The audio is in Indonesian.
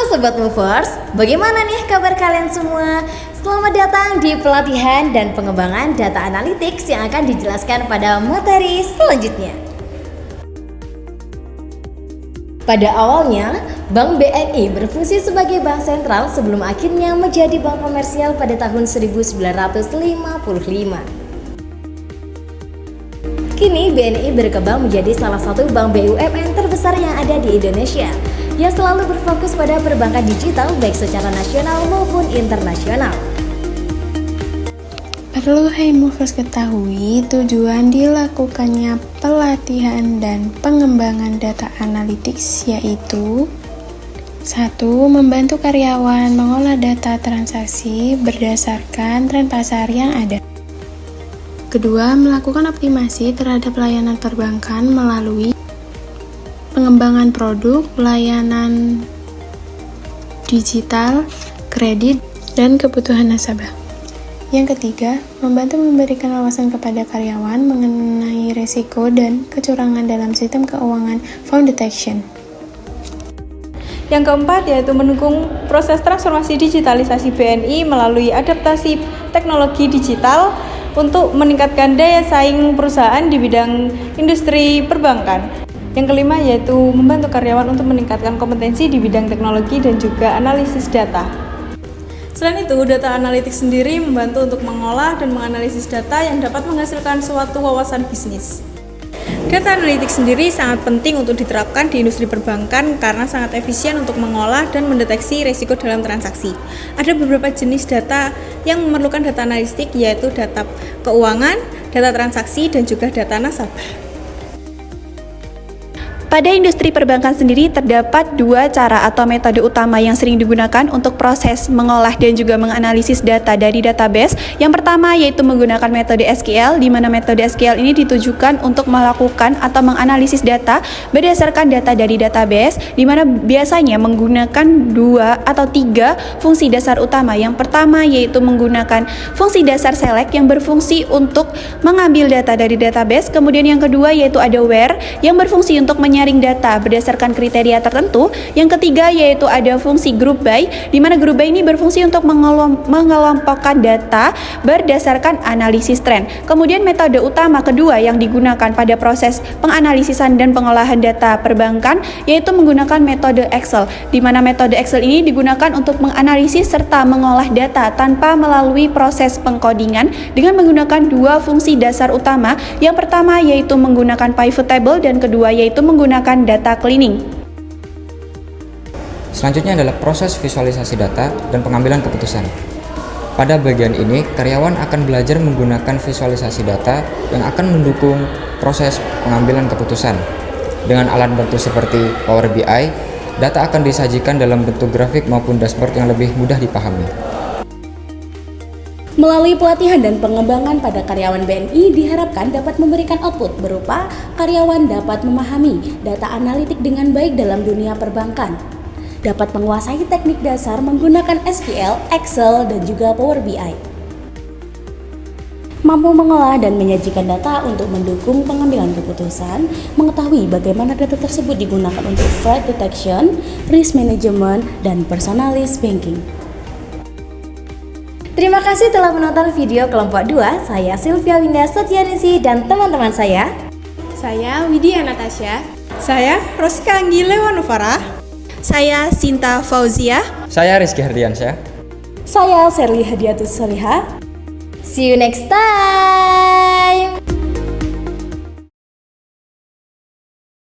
Sobat Movers, bagaimana nih kabar kalian semua? Selamat datang di pelatihan dan pengembangan data analytics yang akan dijelaskan pada materi selanjutnya. Pada awalnya, Bank BNI berfungsi sebagai bank sentral sebelum akhirnya menjadi bank komersial pada tahun 1955. Kini BNI berkembang menjadi salah satu bank BUMN terbesar yang ada di Indonesia, yang selalu berfokus pada perbankan digital baik secara nasional maupun internasional. Perlu Movers ketahui tujuan dilakukannya pelatihan dan pengembangan data analytics yaitu 1. Membantu karyawan mengolah data transaksi berdasarkan tren pasar yang ada. Kedua, melakukan optimasi terhadap layanan perbankan melalui pengembangan produk, layanan digital, kredit, dan kebutuhan nasabah. Yang ketiga, membantu memberikan wawasan kepada karyawan mengenai risiko dan kecurangan dalam sistem keuangan fraud detection. Yang keempat yaitu mendukung proses transformasi digitalisasi BNI melalui adaptasi teknologi digital untuk meningkatkan daya saing perusahaan di bidang industri perbankan. Yang kelima yaitu membantu karyawan untuk meningkatkan kompetensi di bidang teknologi dan juga analisis data. Selain itu, data analytics sendiri membantu untuk mengolah dan menganalisis data yang dapat menghasilkan suatu wawasan bisnis. Data analytics sendiri sangat penting untuk diterapkan di industri perbankan karena sangat efisien untuk mengolah dan mendeteksi risiko dalam transaksi. Ada beberapa jenis data yang memerlukan data analitik yaitu data keuangan, data transaksi, dan juga data nasabah. Pada industri perbankan sendiri terdapat dua cara atau metode utama yang sering digunakan untuk proses mengolah dan juga menganalisis data dari database. Yang pertama yaitu menggunakan metode SQL, di mana metode SQL ini ditujukan untuk melakukan atau menganalisis data berdasarkan data dari database, di mana biasanya menggunakan 2 atau 3 fungsi dasar utama. Yang pertama yaitu menggunakan fungsi dasar select yang berfungsi untuk mengambil data dari database. Kemudian yang kedua yaitu ada where yang berfungsi untuk menyaring data berdasarkan kriteria tertentu. Yang ketiga yaitu ada fungsi group by, di mana group by ini berfungsi untuk mengelompokkan data berdasarkan analisis tren. Kemudian metode utama kedua yang digunakan pada proses penganalisisan dan pengolahan data perbankan yaitu menggunakan metode Excel, di mana metode Excel ini digunakan untuk menganalisis serta mengolah data tanpa melalui proses pengkodingan dengan menggunakan dua fungsi dasar utama. Yang pertama yaitu menggunakan pivot table dan kedua yaitu menggunakan data cleaning. Selanjutnya adalah proses visualisasi data dan pengambilan keputusan. Pada bagian ini, karyawan akan belajar menggunakan visualisasi data yang akan mendukung proses pengambilan keputusan. Dengan alat bantu seperti Power BI, data akan disajikan dalam bentuk grafik maupun dashboard yang lebih mudah dipahami. Melalui pelatihan dan pengembangan pada karyawan BNI diharapkan dapat memberikan output berupa karyawan dapat memahami data analitik dengan baik dalam dunia perbankan, dapat menguasai teknik dasar menggunakan SQL, Excel, dan juga Power BI, mampu mengolah dan menyajikan data untuk mendukung pengambilan keputusan, mengetahui bagaimana data tersebut digunakan untuk fraud detection, risk management, dan personalized banking. Terima kasih telah menonton video kelompok 2. Saya Sylvia Winda Setianisi dan teman-teman saya. Saya Widya Natasha. Saya Rosika Anggi Lewanuvara. Saya Sinta Fauzia. Saya Rizky Hardiansyah. Saya Serli Hadiatus Soliha. See you next time.